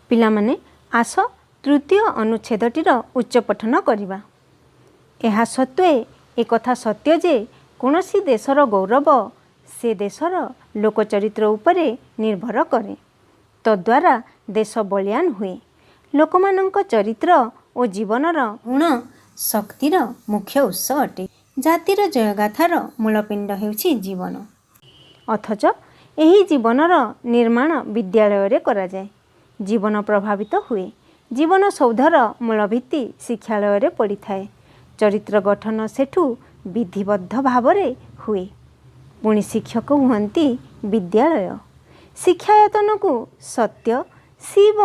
ପିଲାମାନେ ଆସ ତୃତୀୟ ଅନୁଚ୍ଛେଦଟିର ଉଚ୍ଚପଠନ କରିବା। ଏହା ସତ୍ତ୍ୱେ ଏକଥା ସତ୍ୟ ଯେ କୌଣସି ଦେଶର ଗୌରବ ସେ ଦେଶର ଲୋକଚରିତ୍ର ଉପରେ ନିର୍ଭର କରେ। ତଦ୍ୱାରା ଦେଶ ବଳିୟାନ ହୁଏ। ଲୋକମାନଙ୍କ ଚରିତ୍ର ଓ ଜୀବନର ଗୁଣ ଶକ୍ତିର ମୁଖ୍ୟ ଉତ୍ସ ଅଟେ। ଜାତିର ଜୟଗାଥାର ମୂଳପିଣ୍ଡ ହେଉଛି ଜୀବନ। ଅଥଚ ଏହି ଜୀବନର ନିର୍ମାଣ ବିଦ୍ୟାଳୟରେ କରାଯାଏ। ଜୀବନ ପ୍ରଭାବିତ ହୁଏ। ଜୀବନ ସୌଧର ମୂଳଭିତ୍ତି ଶିକ୍ଷାଳୟରେ ପଡ଼ିଥାଏ। ଚରିତ୍ର ଗଠନ ସେଠୁ ବିଧିବଦ୍ଧ ଭାବରେ ହୁଏ। ପୁଣି ଶିକ୍ଷକ ହୁଅନ୍ତି ବିଦ୍ୟାଳୟ। ଶିକ୍ଷାୟତନକୁ ସତ୍ୟ, ଶିବ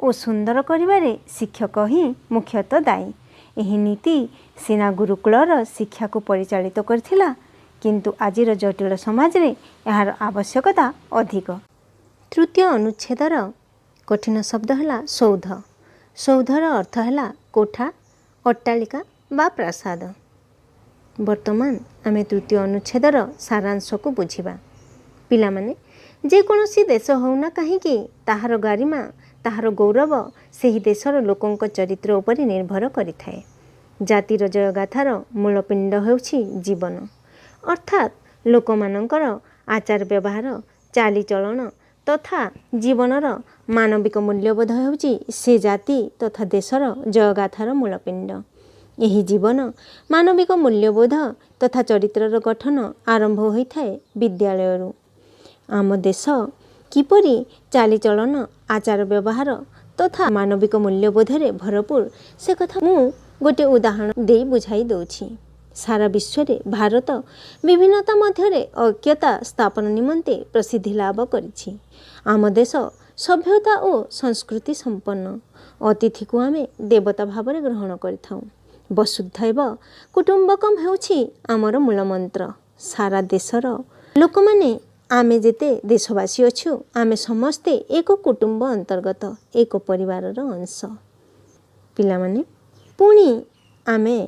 ଓ ସୁନ୍ଦର କରିବାରେ ଶିକ୍ଷକ ହିଁ ମୁଖ୍ୟତଃ ଦାୟୀ। ଏହି ନୀତି ସିନା ଗୁରୁକୁଳର ଶିକ୍ଷାକୁ ପରିଚାଳିତ କରିଥିଲା, କିନ୍ତୁ ଆଜିର ଜଟିଳ ସମାଜରେ ଏହାର ଆବଶ୍ୟକତା ଅଧିକ। ତୃତୀୟ ଅନୁଚ୍ଛେଦର କଠିନ ଶବ୍ଦ ହେଲା ସୌଧ। ସୌଧର ଅର୍ଥ ହେଲା କୋଠା, ଅଟ୍ଟାଳିକା ବା ପ୍ରାସାଦ। ବର୍ତ୍ତମାନ ଆମେ ତୃତୀୟ ଅନୁଚ୍ଛେଦର ସାରାଂଶକୁ ବୁଝିବା। ପିଲାମାନେ, ଯେକୌଣସି ଦେଶ ହେଉନା କାହିଁକି ତାହାର ଗାରିମା, ତାହାର ଗୌରବ ସେହି ଦେଶର ଲୋକଙ୍କ ଚରିତ୍ର ଉପରେ ନିର୍ଭର କରିଥାଏ। ଜାତିର ଜୟଗାଥାର ମୂଳପିଣ୍ଡ ହେଉଛି ଜୀବନ, ଅର୍ଥାତ୍ ଲୋକମାନଙ୍କର ଆଚାର ବ୍ୟବହାର, ଚାଲିଚଳନ ତଥା ଜୀବନର ମାନବିକ ମୂଲ୍ୟବୋଧ ହେଉଛି ସେ ଜାତି ତଥା ଦେଶର ଜୟଗାଥାର ମୂଳପିଣ୍ଡ। ଏହି ଜୀବନ, ମାନବିକ ମୂଲ୍ୟବୋଧ ତଥା ଚରିତ୍ରର ଗଠନ ଆରମ୍ଭ ହୋଇଥାଏ ବିଦ୍ୟାଳୟରୁ। ଆମ ଦେଶ କିପରି ଚାଲିଚଳନ, ଆଚାର ବ୍ୟବହାର ତଥା ମାନବିକ ମୂଲ୍ୟବୋଧରେ ଭରପୁର ସେ କଥା ମୁଁ ଗୋଟିଏ ଉଦାହରଣ ଦେଇ ବୁଝାଇ ଦେଉଛି। ସାରା ବିଶ୍ୱରେ ଭାରତ ବିଭିନ୍ନତା ମଧ୍ୟରେ ଐକ୍ୟତା ସ୍ଥାପନ ନିମନ୍ତେ ପ୍ରସିଦ୍ଧି ଲାଭ କରିଛି। ଆମ ଦେଶ ସଭ୍ୟତା ଓ ସଂସ୍କୃତି ସମ୍ପନ୍ନ। ଅତିଥିକୁ ଆମେ ଦେବତା ଭାବରେ ଗ୍ରହଣ କରିଥାଉ। ବସୁଧୈବ କୁଟୁମ୍ବକମ୍ ହେଉଛି ଆମର ମୂଳମନ୍ତ୍ର। ସାରା ଦେଶର ଲୋକମାନେ ଆମେ ଯେତେ ଦେଶବାସୀ ଅଛୁ, ଆମେ ସମସ୍ତେ ଏକ କୁଟୁମ୍ବ ଅନ୍ତର୍ଗତ, ଏକ ପରିବାରର ଅଂଶ। ପିଲାମାନେ, ପୁଣି ଆମେ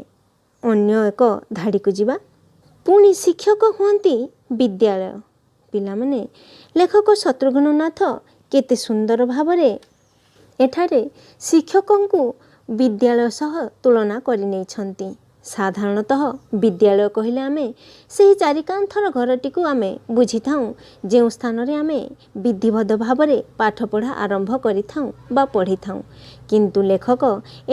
ଅନ୍ୟ ଏକ ଧାଡ଼ିକୁ ଯିବା। ପୁଣି ଶିକ୍ଷକ ହୁଅନ୍ତି ବିଦ୍ୟାଳୟ। ପିଲାମାନେ, ଲେଖକ ଶତ୍ରୁଘ୍ନନାଥ କେତେ ସୁନ୍ଦର ଭାବରେ ଏଠାରେ ଶିକ୍ଷକଙ୍କୁ ବିଦ୍ୟାଳୟ ସହ ତୁଳନା କରିନେଇଛନ୍ତି। ସାଧାରଣତଃ ବିଦ୍ୟାଳୟ କହିଲେ ଆମେ ସେହି ଚାରିକାନ୍ଥର ଘରଟିକୁ ଆମେ ବୁଝିଥାଉ, ଯେଉଁ ସ୍ଥାନରେ ଆମେ ବିଧିବଦ୍ଧ ଭାବରେ ପାଠପଢ଼ା ଆରମ୍ଭ କରିଥାଉ ବା ପଢ଼ିଥାଉ। କିନ୍ତୁ ଲେଖକ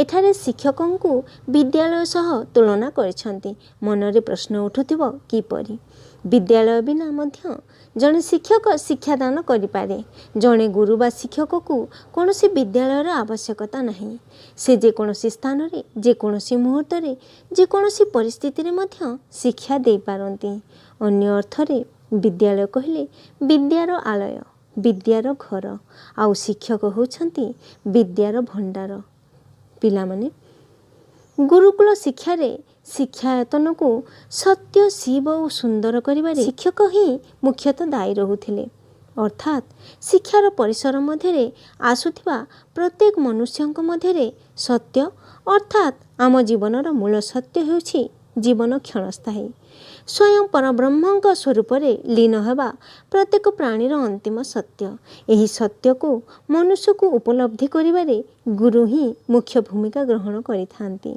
ଏଠାରେ ଶିକ୍ଷକଙ୍କୁ ବିଦ୍ୟାଳୟ ସହ ତୁଳନା କରିଛନ୍ତି। ମନରେ ପ୍ରଶ୍ନ ଉଠୁଥିବ, କିପରି? ବିଦ୍ୟାଳୟ ବିନା ମଧ୍ୟ ଜଣେ ଶିକ୍ଷକ ଶିକ୍ଷାଦାନ କରିପାରେ। ଜଣେ ଗୁରୁ ବା ଶିକ୍ଷକକୁ କୌଣସି ବିଦ୍ୟାଳୟର ଆବଶ୍ୟକତା ନାହିଁ। ସେ ଯେକୌଣସି ସ୍ଥାନରେ, ଯେକୌଣସି ମୁହୂର୍ତ୍ତରେ, ଯେକୌଣସି ପରିସ୍ଥିତିରେ ମଧ୍ୟ ଶିକ୍ଷା ଦେଇପାରନ୍ତି। ଅନ୍ୟ ଅର୍ଥରେ ବିଦ୍ୟାଳୟ କହିଲେ ବିଦ୍ୟାର ଆଳୟ, ବିଦ୍ୟାର ଘର, ଆଉ ଶିକ୍ଷକ ହେଉଛନ୍ତି ବିଦ୍ୟାର ଭଣ୍ଡାର। ପିଲାମାନେ, ଗୁରୁକୁଳ ଶିକ୍ଷାରେ ଶିକ୍ଷାୟତନକୁ ସତ୍ୟ, ଶିବ ଓ ସୁନ୍ଦର କରିବାରେ ଶିକ୍ଷକ ହିଁ ମୁଖ୍ୟତଃ ଦାୟୀ ରହୁଥିଲେ। ଅର୍ଥାତ୍ ଶିକ୍ଷାର ପରିସର ମଧ୍ୟରେ ଆସୁଥିବା ପ୍ରତ୍ୟେକ ମନୁଷ୍ୟଙ୍କ ମଧ୍ୟରେ ସତ୍ୟ, ଅର୍ଥାତ୍ ଆମ ଜୀବନର ମୂଳ ସତ୍ୟ ହେଉଛି ଜୀବନ କ୍ଷଣସ୍ଥାୟୀ। ସ୍ୱୟଂ ପରବ୍ରହ୍ମଙ୍କ ସ୍ୱରୂପରେ ଲୀନ ହେବା ପ୍ରତ୍ୟେକ ପ୍ରାଣୀର ଅନ୍ତିମ ସତ୍ୟ। ଏହି ସତ୍ୟକୁ ମନୁଷ୍ୟକୁ ଉପଲବ୍ଧି କରିବାରେ ଗୁରୁ ହିଁ ମୁଖ୍ୟ ଭୂମିକା ଗ୍ରହଣ କରିଥାନ୍ତି।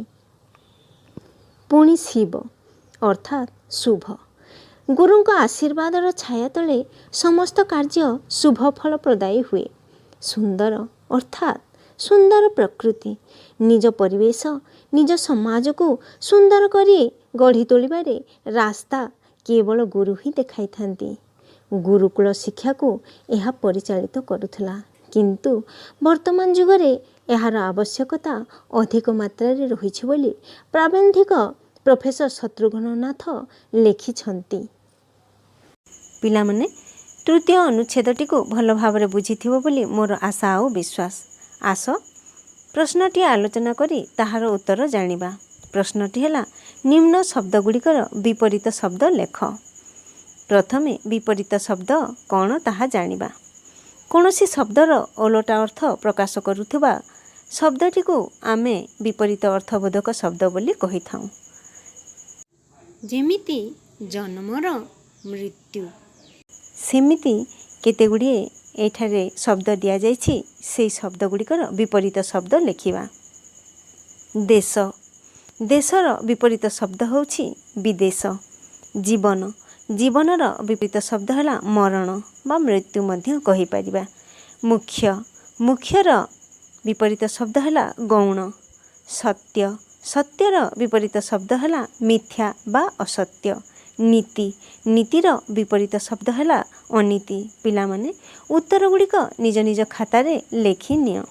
ପୁଣି ଶିବ, ଅର୍ଥାତ୍ ଶୁଭ। ଗୁରୁଙ୍କ ଆଶୀର୍ବାଦର ଛାୟା ତଳେ ସମସ୍ତ କାର୍ଯ୍ୟ ଶୁଭ ଫଳ ପ୍ରଦାୟୀ ହୁଏ। ସୁନ୍ଦର, ଅର୍ଥାତ୍ ସୁନ୍ଦର ପ୍ରକୃତି, ନିଜ ପରିବେଶ, ନିଜ ସମାଜକୁ ସୁନ୍ଦର କରି ଗଢ଼ି ତୋଳିବାରେ ରାସ୍ତା କେବଳ ଗୁରୁ ହିଁ ଦେଖାଇଥାନ୍ତି। ଗୁରୁକୁଳ ଶିକ୍ଷାକୁ ଏହା ପରିଚାଳିତ କରୁଥିଲା। କିନ୍ତୁ ବର୍ତ୍ତମାନ ଯୁଗରେ ଏହାର ଆବଶ୍ୟକତା ଅଧିକ ମାତ୍ରାରେ ରହିଛି ବୋଲି ପ୍ରାବନ୍ଧିକ ପ୍ରଫେସର ଶତ୍ରୁଘ୍ନନାଥ ଲେଖିଛନ୍ତି। ପିଲାମାନେ, ତୃତୀୟ ଅନୁଚ୍ଛେଦଟିକୁ ଭଲ ଭାବରେ ବୁଝିଥିବ ବୋଲି ମୋର ଆଶା ଆଉ ବିଶ୍ୱାସ। ଆସ ପ୍ରଶ୍ନଟି ଆଲୋଚନା କରି ତାହାର ଉତ୍ତର ଜାଣିବା। ପ୍ରଶ୍ନଟି ହେଲା, ନିମ୍ନ ଶବ୍ଦଗୁଡ଼ିକର ବିପରୀତ ଶବ୍ଦ ଲେଖ। ପ୍ରଥମେ ବିପରୀତ ଶବ୍ଦ କ'ଣ ତାହା ଜାଣିବା। କୌଣସି ଶବ୍ଦର ଓଲଟା ଅର୍ଥ ପ୍ରକାଶ କରୁଥିବା ଶବ୍ଦଟିକୁ ଆମେ ବିପରୀତ ଅର୍ଥବୋଧକ ଶବ୍ଦ ବୋଲି କହିଥାଉ। ଯେମିତି ଜନ୍ମର ମୃତ୍ୟୁ, ସେମିତି କେତେଗୁଡ଼ିଏ ଏଠାରେ ଶବ୍ଦ ଦିଆଯାଇଛି ସେହି ଶବ୍ଦ ଗୁଡ଼ିକର ବିପରୀତ ଶବ୍ଦ ଲେଖିବା। ଦେଶ, ଦେଶର ବିପରୀତ ଶବ୍ଦ ହେଉଛି ବିଦେଶ। ଜୀବନ, ଜୀବନର ବିପରୀତ ଶବ୍ଦ ହେଲା ମରଣ ବା ମୃତ୍ୟୁ ମଧ୍ୟ କହିପାରିବା। ମୁଖ୍ୟ, ମୁଖ୍ୟର ବିପରୀତ ଶବ୍ଦ ହେଲା ଗୌଣ। ସତ୍ୟ, ସତ୍ୟର ବିପରୀତ ଶବ୍ଦ ହେଲା ମିଥ୍ୟା ବା ଅସତ୍ୟ। ନୀତି, ନୀତିର ବିପରୀତ ଶବ୍ଦ ହେଲା ଅନୀତି। ପିଲାମାନେ ଉତ୍ତର ଗୁଡ଼ିକ ନିଜ ନିଜ ଖାତାରେ ଲେଖି ନିଅ।